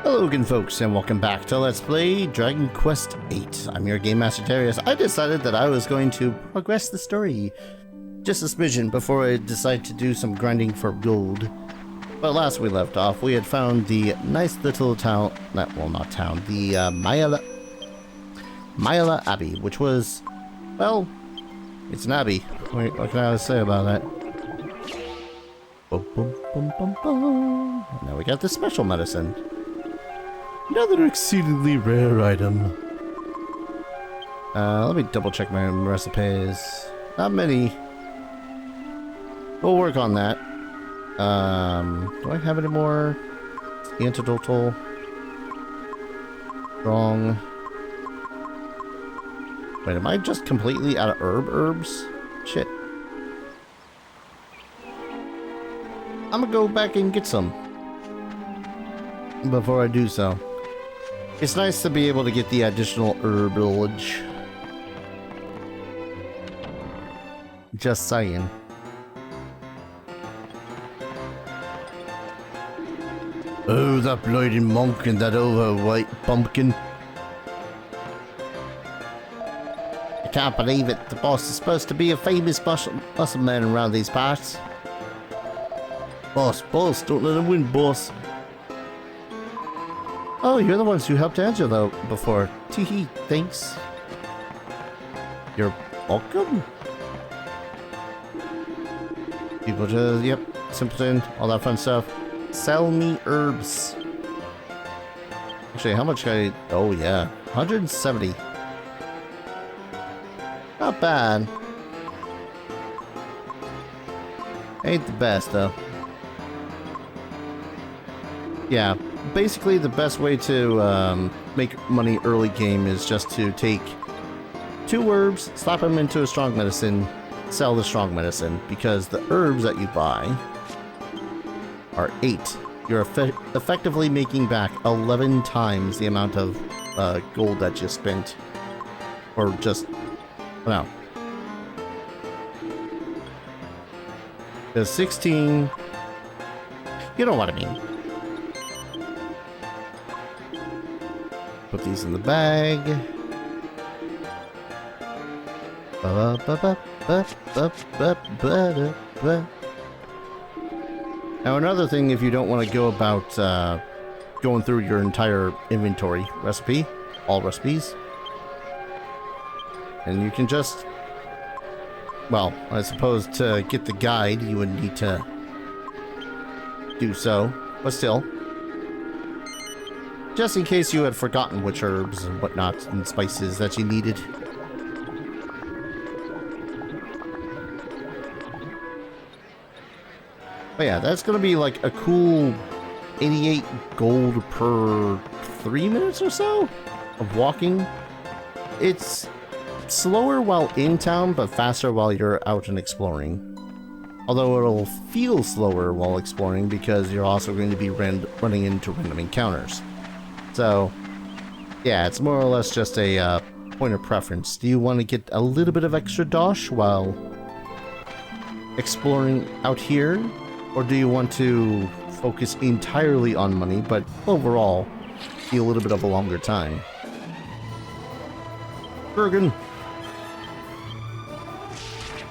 Hello again folks, and welcome back to Let's Play Dragon Quest VIII. I'm your Game Master Darius. I decided that I was going to progress the story just a smidgen before I decide to do some grinding for gold. But last we left off, we had found the nice little town, well not town, the Myla Abbey, which was, well, it's an abbey. What can I say about that? Boom, boom, boom, boom, boom. Now we got the special medicine. Another exceedingly rare item. Let me double check my recipes. Not many. We'll work on that. Do I have any more? Antidotal. Wrong. Wait, am I just completely out of herbs? Shit. I'm gonna go back and get some before I do so. It's nice to be able to get the additional herbalage. Just saying. Oh, that bloody monk and that overweight pumpkin. I can't believe it. The boss is supposed to be a famous muscle man around these parts. Boss, don't let him win, boss. Oh, you're the ones who helped Angelo before. Teehee, thanks. You're welcome. People just, yep, simpleton, all that fun stuff. Sell me herbs. Actually, how much can I, oh yeah, 170. Not bad. Ain't the best though. Yeah, basically the best way to make money early game is just to take 2 herbs, slap them into a strong medicine, sell the strong medicine, because the herbs that you buy are 8. You're effectively making back 11 times the amount of gold that you spent, or just, no. There's 16, you know what I mean. Put these in the bag. Now another thing, if you don't want to go about going through your entire inventory recipe, all recipes, and you can just, well, I suppose to get the guide you would need to do so, but still, just in case you had forgotten which herbs and whatnot and spices that you needed. But yeah, that's gonna be like a cool 88 gold per 3 minutes or so of walking. It's slower while in town, but faster while you're out and exploring. Although it'll feel slower while exploring because you're also going to be running into random encounters. So, yeah, it's more or less just a point of preference. Do you want to get a little bit of extra dosh while exploring out here? Or do you want to focus entirely on money, but overall, be a little bit of a longer time? Bergen.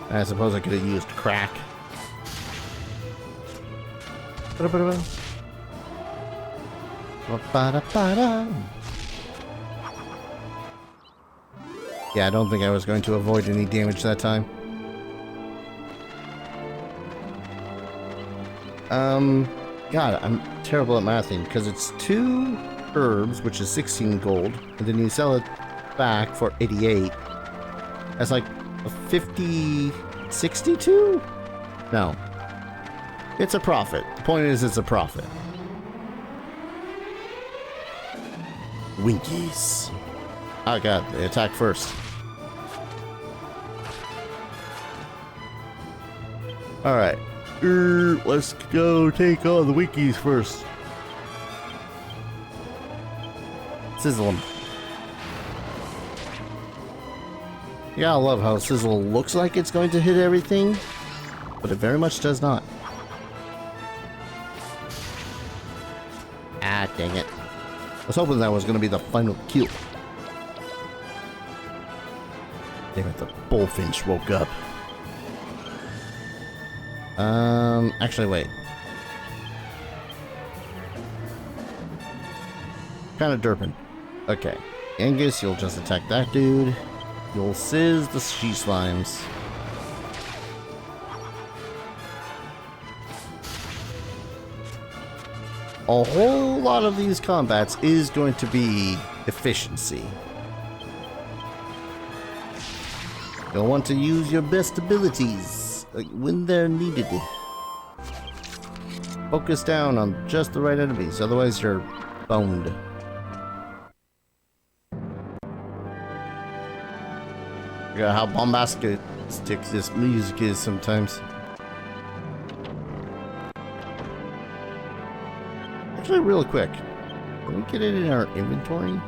I suppose I could have used crack. Yeah, I don't think I was going to avoid any damage that time. God, I'm terrible at mathing, because it's 2 herbs, which is 16 gold, and then you sell it back for 88. That's like a 50... 62? No. It's a profit. The point is, it's a profit. Winkies. Oh god, they attack first. Alright. Let's go take on the Winkies first. Sizzle them. Yeah, I love how Sizzle looks like it's going to hit everything, but it very much does not. Ah, dang it. I was hoping that was going to be the final kill. Damn it, the bullfinch woke up. Actually, wait. Kind of derping. Okay. Angus, you'll just attack that dude. You'll sizz the she slimes. A whole lot of these combats is going to be efficiency. You'll want to use your best abilities when they're needed. Focus down on just the right enemies, otherwise you're boned. Forgot how bombastic this music is sometimes. Actually, real quick, can we get it in our inventory?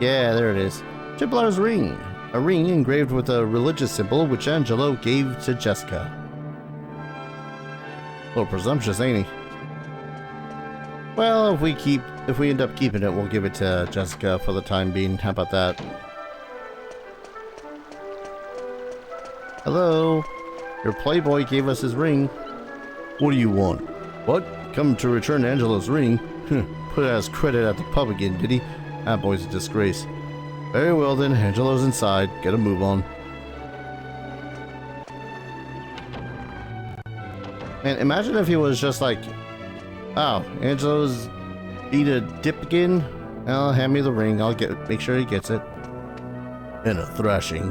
Yeah, there it is. Templar's ring. A ring engraved with a religious symbol which Angelo gave to Jessica. A little presumptuous, ain't he? Well, if we end up keeping it, we'll give it to Jessica for the time being. How about that? Hello? Your playboy gave us his ring. What do you want? What? Come to return Angelo's ring? Put it as credit at the pub again, did he? That boy's a disgrace. Very well then, Angelo's inside. Get a move on. Man, imagine if he was just like, oh, Angelo's beat a dip again? Well, hand me the ring. I'll make sure he gets it. And a thrashing.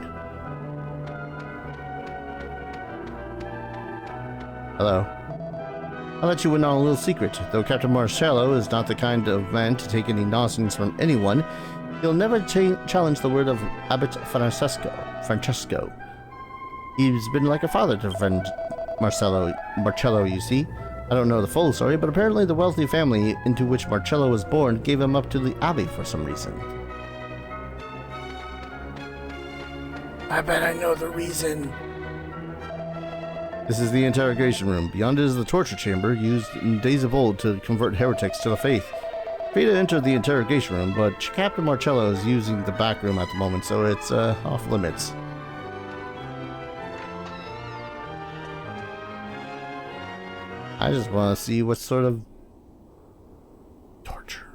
Hello. I'll let you in on a little secret. Though Captain Marcello is not the kind of man to take any nonsense from anyone, he'll never challenge the word of Abbot Francesco. He's been like a father to friend Marcello, you see. I don't know the full story, but apparently the wealthy family into which Marcello was born gave him up to the Abbey for some reason. I bet I know the reason. This is the interrogation room. Beyond it is the torture chamber used in days of old to convert heretics to the faith. Free to enter the interrogation room, but Captain Marcello is using the back room at the moment, so it's off limits. I just want to see what sort of torture.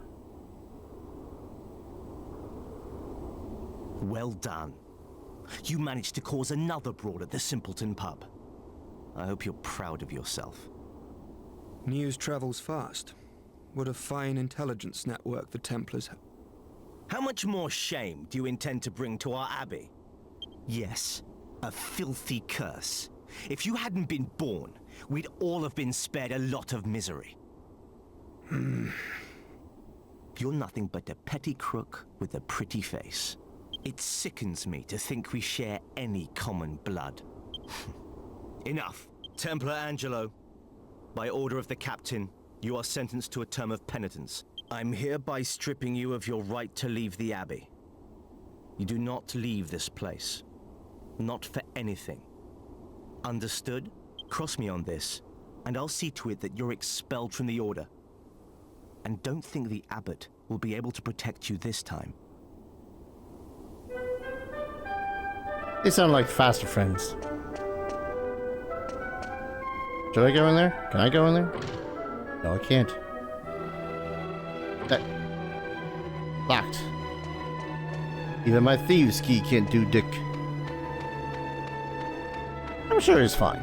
Well done. You managed to cause another brawl at the Simpleton pub. I hope you're proud of yourself. News travels fast. What a fine intelligence network the Templars have. How much more shame do you intend to bring to our Abbey? Yes, a filthy curse. If you hadn't been born, we'd all have been spared a lot of misery. You're nothing but a petty crook with a pretty face. It sickens me to think we share any common blood. Enough. Templar Angelo, by order of the captain, you are sentenced to a term of penitence. I'm hereby stripping you of your right to leave the Abbey. You do not leave this place. Not for anything. Understood? Cross me on this, and I'll see to it that you're expelled from the Order. And don't think the Abbot will be able to protect you this time. They sound like faster friends. Should I go in there? Can I go in there? No, I can't. That... Locked. Even my thieves' key can't do dick. I'm sure he's fine.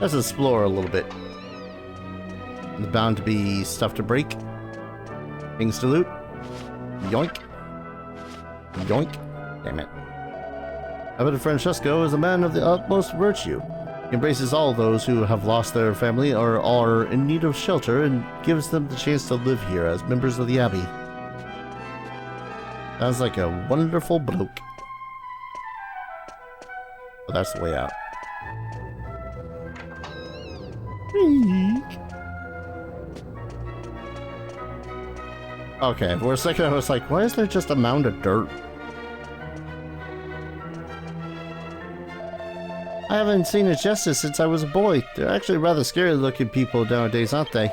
Let's explore a little bit. There's bound to be stuff to break. Things to loot. Yoink. Yoink. Damn it. Abbot Francesco is a man of the utmost virtue. He embraces all those who have lost their family or are in need of shelter and gives them the chance to live here as members of the Abbey. Sounds like a wonderful bloke. But that's the way out. Okay, for a second I was like, why is there just a mound of dirt? I haven't seen a jester since I was a boy. They're actually rather scary looking people nowadays, aren't they?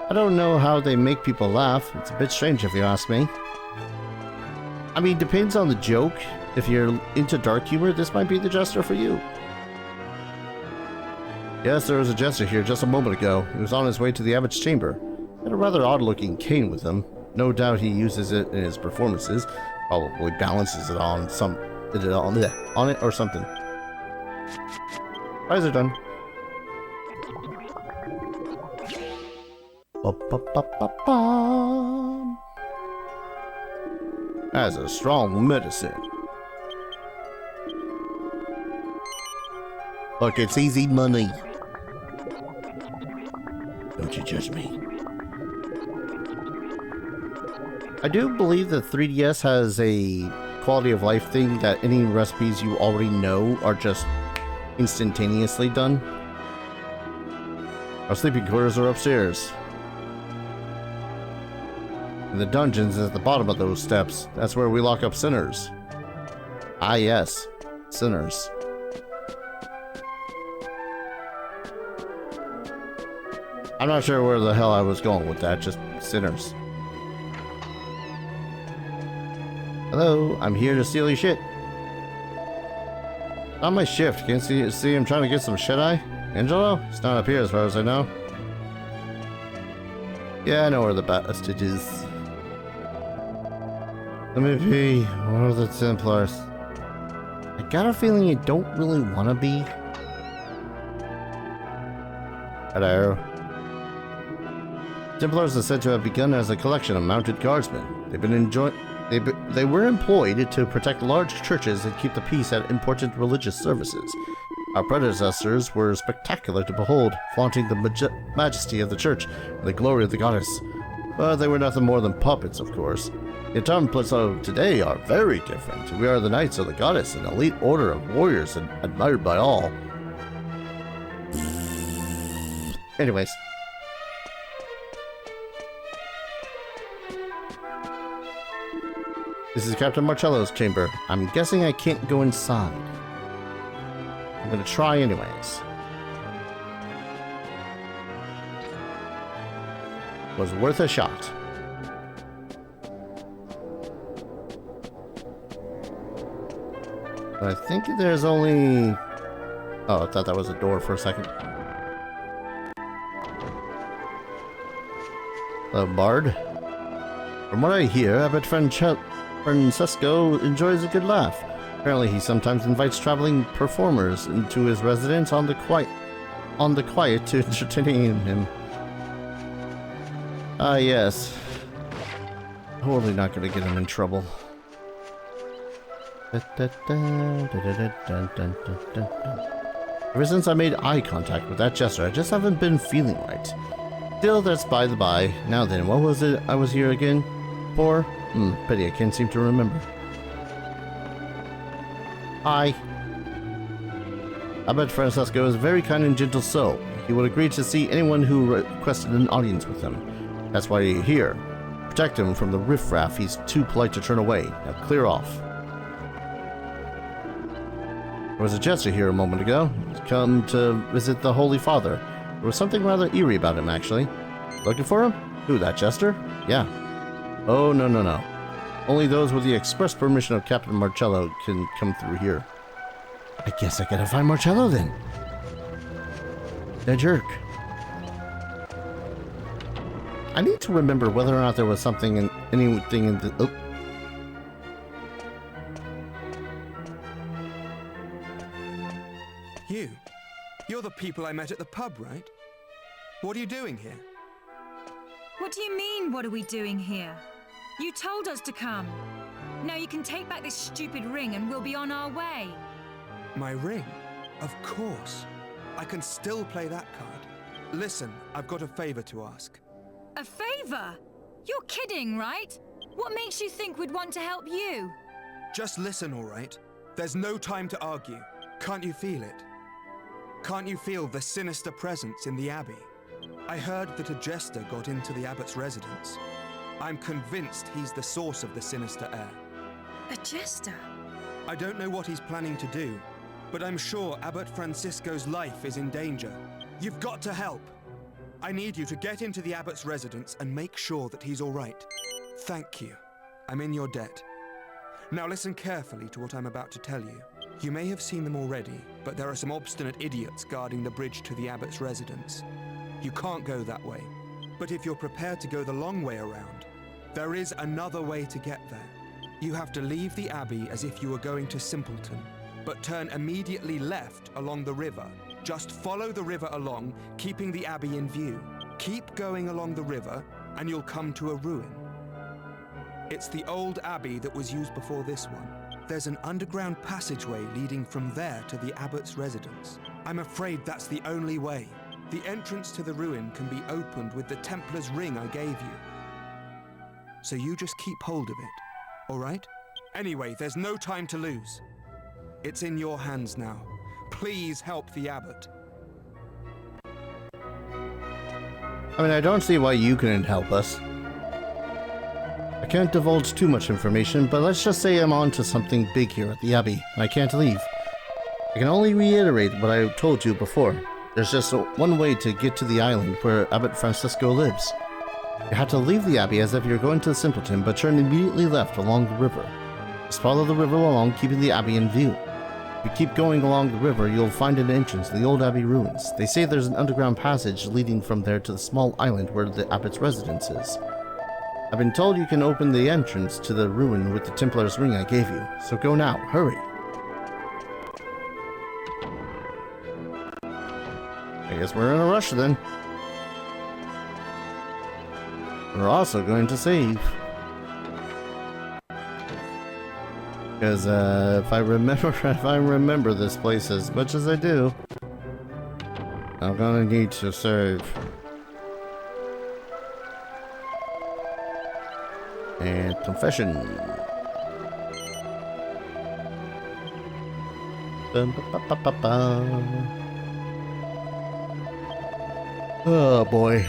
I don't know how they make people laugh. It's a bit strange if you ask me. I mean, depends on the joke. If you're into dark humor, this might be the jester for you. Yes, there was a jester here just a moment ago. He was on his way to the Abbot's chamber. He had a rather odd-looking cane with him. No doubt he uses it in his performances. Probably balances it on on it or something. Fries are done. Ba-ba-ba-ba-ba. That's a strong medicine. Look, it's easy money. Don't you judge me. I do believe that 3DS has a quality of life thing that any recipes you already know are just instantaneously done. Our sleeping quarters are upstairs. And the dungeons is at the bottom of those steps. That's where we lock up sinners. Ah yes, sinners. I'm not sure where the hell I was going with that, just sinners. Hello, I'm here to steal your shit. On my shift, can't see him trying to get some shit-eye? Angelo? He's not up here as far as I know. Yeah, I know where the bastard is. Let me be one of the Templars. I got a feeling you don't really want to be. Hello. Templars are said to have begun as a collection of mounted guardsmen. They were employed to protect large churches and keep the peace at important religious services. Our predecessors were spectacular to behold, flaunting the majesty of the church and the glory of the goddess. But they were nothing more than puppets, of course. The Templars of today are very different. We are the Knights of the Goddess, an elite order of warriors and admired by all. Anyways. This is Captain Marcello's chamber. I'm guessing I can't go inside. I'm gonna try anyways. Was worth a shot. But I think there's only... Oh, I thought that was a door for a second. Hello, Bard. From what I hear, Abbot Francesco enjoys a good laugh. Apparently, he sometimes invites traveling performers into his residence on the quiet to entertain him. Ah, yes. Totally not going to get him in trouble. Ever since I made eye contact with that jester, I just haven't been feeling right. Still, that's by the by. Now then, what was it I was here again for? Pity I can't seem to remember. Hi. Abbot Francesco is a very kind and gentle soul. He would agree to see anyone who requested an audience with him. That's why you're here. Protect him from the riffraff he's too polite to turn away. Now clear off. There was a jester here a moment ago. He's come to visit the Holy Father. There was something rather eerie about him, actually. Looking for him? Who, that jester? Yeah. Oh, no. Only those with the express permission of Captain Marcello can come through here. I guess I gotta find Marcello then. That jerk. I need to remember whether or not there was anything in the... Oh. You're the people I met at the pub, right? What are you doing here? What do you mean, what are we doing here? You told us to come. Now you can take back this stupid ring and we'll be on our way. My ring? Of course. I can still play that card. Listen, I've got a favor to ask. A favor? You're kidding, right? What makes you think we'd want to help you? Just listen, all right? There's no time to argue. Can't you feel it? Can't you feel the sinister presence in the Abbey? I heard that a jester got into the Abbot's residence. I'm convinced he's the source of the sinister air. A jester? I don't know what he's planning to do, but I'm sure Abbot Francisco's life is in danger. You've got to help. I need you to get into the Abbot's residence and make sure that he's all right. Thank you. I'm in your debt. Now listen carefully to what I'm about to tell you. You may have seen them already, but there are some obstinate idiots guarding the bridge to the Abbot's residence. You can't go that way. But if you're prepared to go the long way around, there is another way to get there. You have to leave the Abbey as if you were going to Simpleton, but turn immediately left along the river. Just follow the river along, keeping the Abbey in view. Keep going along the river, and you'll come to a ruin. It's the old Abbey that was used before this one. There's an underground passageway leading from there to the Abbot's residence. I'm afraid that's the only way. The entrance to the ruin can be opened with the Templar's ring I gave you. So you just keep hold of it, all right? Anyway, there's no time to lose. It's in your hands now. Please help the Abbot. I mean, I don't see why you couldn't help us. I can't divulge too much information, but let's just say I'm on to something big here at the Abbey, and I can't leave. I can only reiterate what I told you before. There's just one way to get to the island where Abbot Francisco lives. You have to leave the Abbey as if you're going to Simpleton, but turn immediately left along the river. Just follow the river along, keeping the Abbey in view. If you keep going along the river, you'll find an entrance to the old Abbey ruins. They say there's an underground passage leading from there to the small island where the Abbot's residence is. I've been told you can open the entrance to the ruin with the Templar's ring I gave you, so go now, hurry. I guess we're in a rush then. We're also going to save. Because if I remember this place as much as I do, I'm gonna need to save. And confession. Oh boy.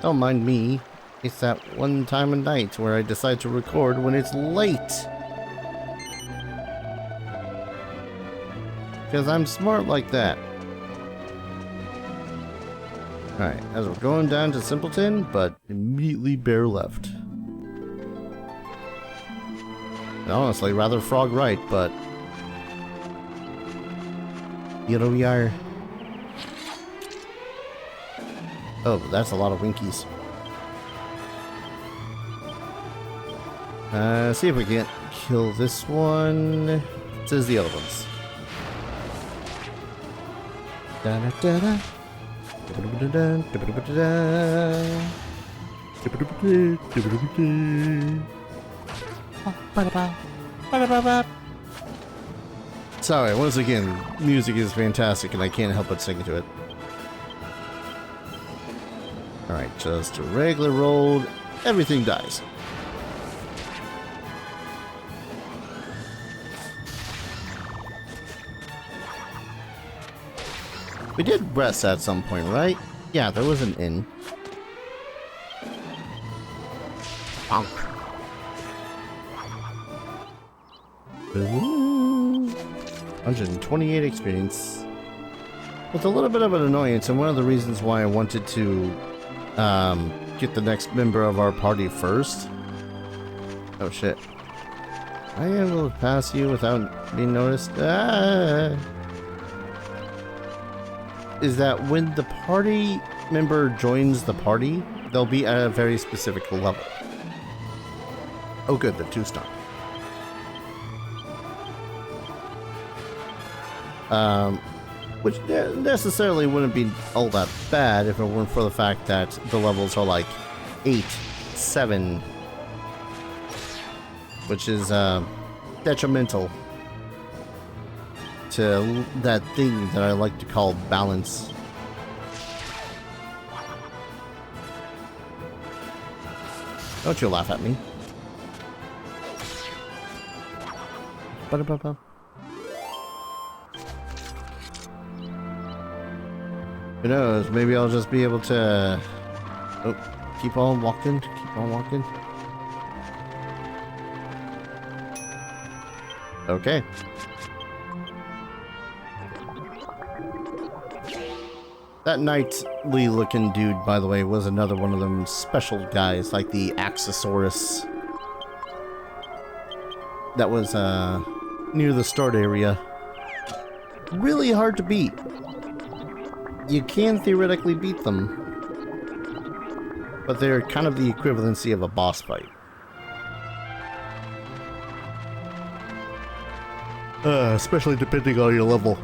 Don't mind me. It's that one time of night where I decide to record when it's late. Because I'm smart like that. Alright, as we're going down to Simpleton, but immediately bear left. And honestly, rather frog right, but here we are. Oh, that's a lot of winkies. See if we can't kill this one. Says the other ones. Da-da-da-da. Sorry, once again, music is fantastic and I can't help but sing to it. Alright, just a regular road, everything dies. We did rest at some point, right? Yeah, there was an inn. Bonk. Ooh. 128 experience. With a little bit of an annoyance, and one of the reasons why I wanted to get the next member of our party first. Oh shit. I am able to pass you without being noticed. Is that when the party member joins the party, they'll be at a very specific level. Oh good, they're 2-star. Which necessarily wouldn't be all that bad if it weren't for the fact that the levels are like 8, 7, which is detrimental to that thing that I like to call balance. Don't you laugh at me. Ba-da-ba-ba. Who knows, maybe I'll just be able to... Oh, keep on walking, keep on walking. Okay. That knightly looking dude, by the way, was another one of them special guys, like the Axosaurus. That was, near the start area. Really hard to beat. You can theoretically beat them, but they're kind of the equivalency of a boss fight. Especially depending on your level.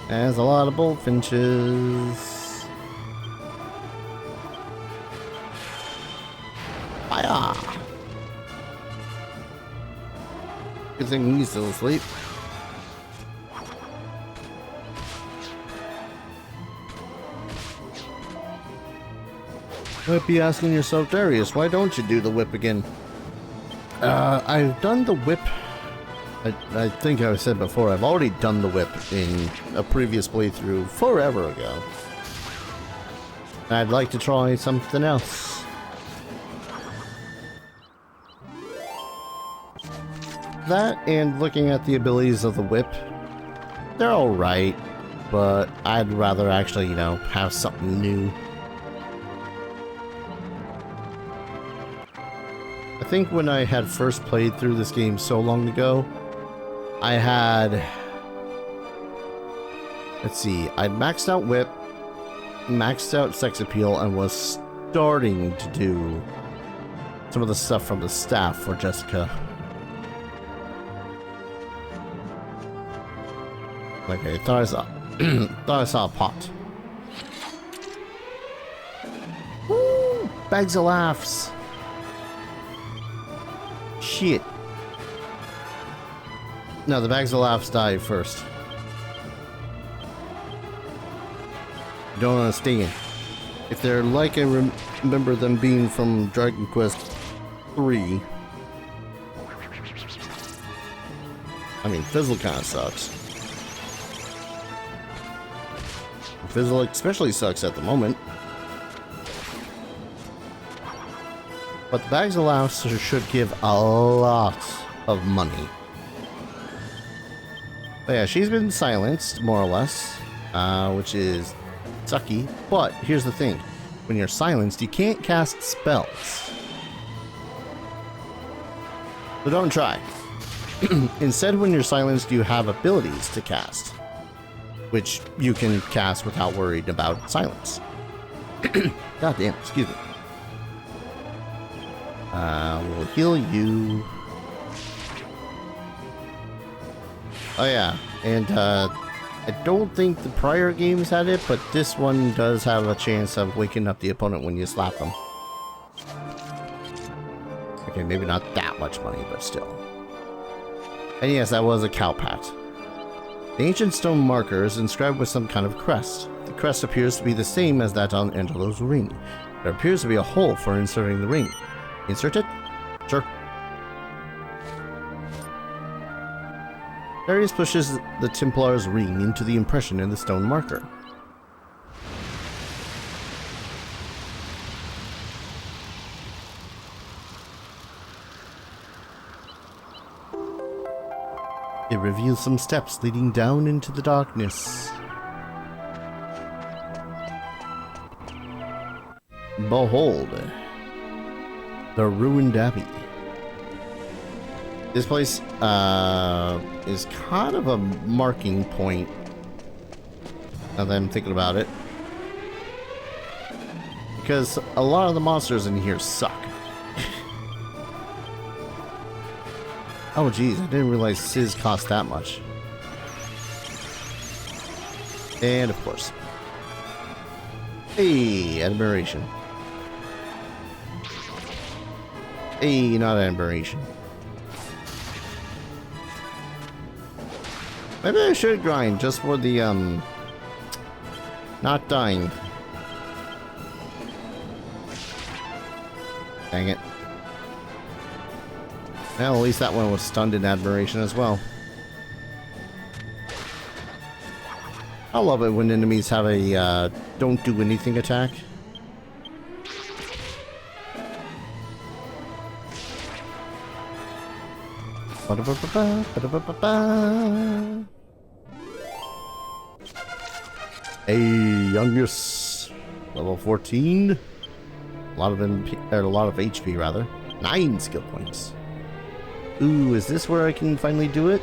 There's a lot of bullfinches. Fire! Good thing he's still asleep. Might be asking yourself, Darius, why don't you do the whip again? I've done the whip. I think I said before, I've already done the whip in a previous playthrough forever ago. I'd like to try something else. That and looking at the abilities of the whip, they're alright, but I'd rather actually, you know, have something new. I think when I had first played through this game so long ago, I had, let's see, I'd maxed out whip, maxed out sex appeal, and was starting to do some of the stuff from the staff for Jessica. Okay, thought I saw a pot. Woo! Bags of laughs. Shit. No, the bags of laughs die first. Don't understand. If they're like I remember them being from Dragon Quest III. I mean, Fizzle kind of sucks. Fizzle especially sucks at the moment. But the bags of laughs should give a lot of money. But yeah, she's been silenced, more or less, which is sucky. But here's the thing. When you're silenced, you can't cast spells. So don't try. Instead, when you're silenced, you have abilities to cast, which you can cast without worrying about silence. God damn, excuse me. We'll heal you. Oh yeah, and I don't think the prior games had it, but this one does have a chance of waking up the opponent when you slap them. Okay, maybe not that much money, but still. And yes, that was a cow pat. The ancient stone marker is inscribed with some kind of crest. The crest appears to be the same as that on Angelo's ring. There appears to be a hole for inserting the ring. Insert it? Sure. Darius pushes the Templar's ring into the impression in the stone marker. It reveals some steps leading down into the darkness. Behold, the ruined Abbey. This place is kind of a marking point, now that I'm thinking about it, because a lot of the monsters in here suck. Oh geez, I didn't realize Sizz cost that much. And of course, hey, admiration. Hey, not admiration. Maybe I should grind just for the, not dying. Dang it. Well, at least that one was stunned in admiration as well. I love it when enemies have a don't do anything attack. Hey, youngest, level 14. A lot of HP rather. 9 skill points. Ooh, is this where I can finally do it?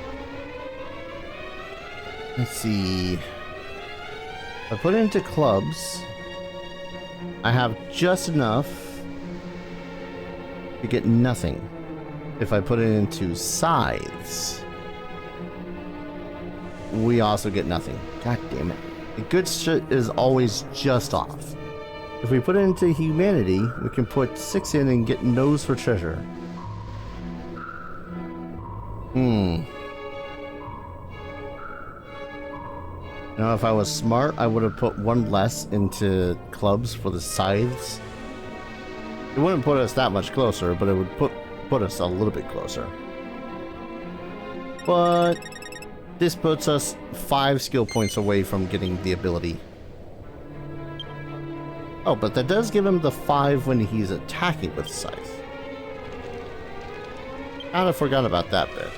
Let's see. If I put it into clubs, I have just enough to get nothing. If I put it into scythes, we also get nothing. God damn it. The good shit is always just off. If we put it into humanity, we can put 6 in and get nose for treasure. Now, if I was smart, I would have put 1 less into clubs for the scythes. It wouldn't put us that much closer, but it would put us a little bit closer. But this puts us 5 skill points away from getting the ability. Oh, but that does give him the 5 when he's attacking with scythe. Kinda forgot about that bit.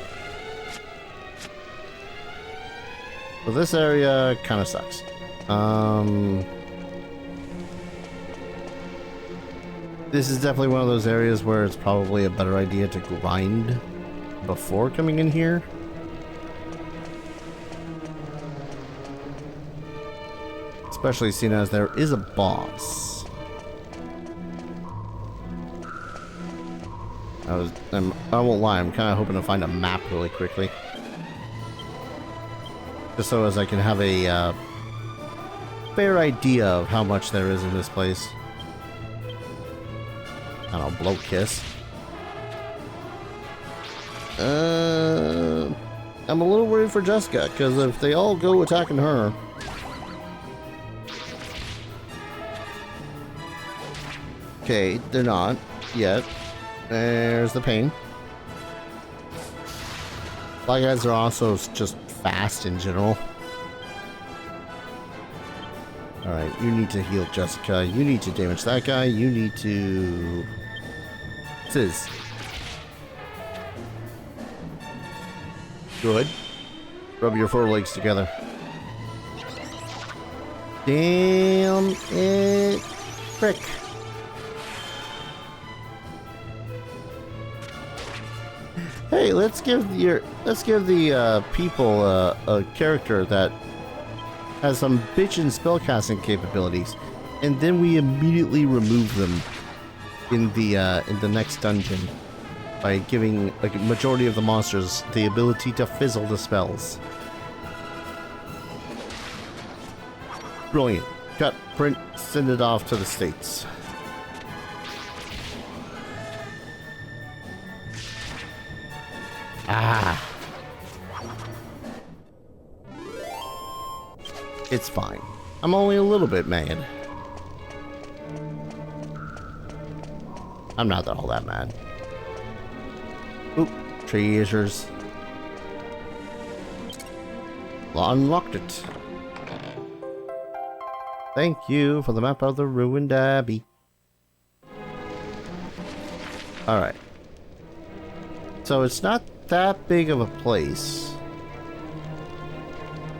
So this area kinda sucks. This is definitely one of those areas where it's probably a better idea to grind before coming in here. Especially seeing as there is a boss. I won't lie, I'm kind of hoping to find a map really quickly. Just so as I can have a fair idea of how much there is in this place. I don't know, bloat kiss. I'm a little worried for Jessica, because if they all go attacking her... Okay, they're not yet. There's the pain. Fly guys are also just fast in general. Alright, you need to heal Jessica. You need to damage that guy. You need to... Sizz. Good. Rub your forelegs together. Damn it. Frick. Hey, let's give the people a character that has some bitchin' spellcasting capabilities, and then we immediately remove them in the next dungeon by giving a majority of the monsters the ability to fizzle the spells. Brilliant. Cut, print, send it off to the States. Ah. It's fine. I'm only a little bit mad. I'm not all that mad. Oop, treasures. Unlocked it. Thank you for the map of the ruined Abbey. Alright. So it's not that big of a place.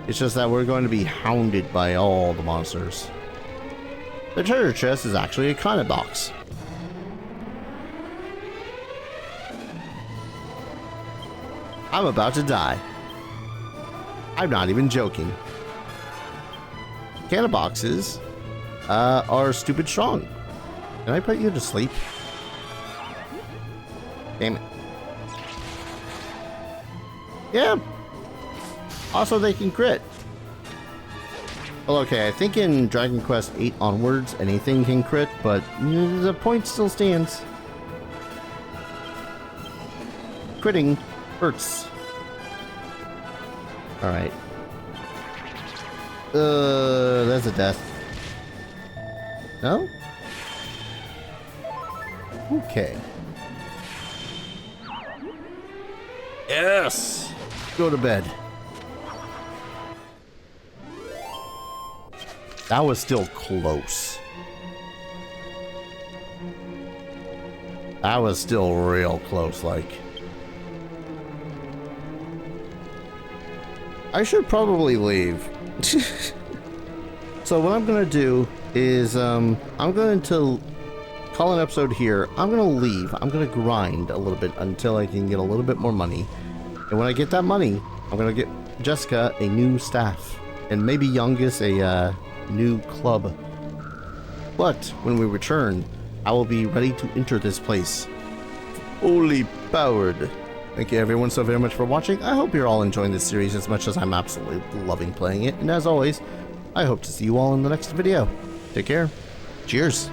It's just that we're going to be hounded by all the monsters. The treasure chest is actually a kind of box. I'm about to die. I'm not even joking. Can of boxes are stupid strong. Can I put you to sleep? Damn it. Yeah. Also, they can crit. Well, okay, I think in Dragon Quest VIII onwards, anything can crit, but the point still stands. Critting hurts. Alright. That's a death. No? Okay. Yes! Go to bed. That was still close. That was still real close, like. I should probably leave. So what I'm gonna do is, I'm going to call an episode here. I'm gonna leave. I'm gonna grind a little bit until I can get a little bit more money. And when I get that money, I'm gonna get Jessica a new staff. And maybe Youngus a new club. But when we return, I will be ready to enter this place. Fully powered. Thank you everyone so very much for watching. I hope you're all enjoying this series as much as I'm absolutely loving playing it. And as always, I hope to see you all in the next video. Take care. Cheers.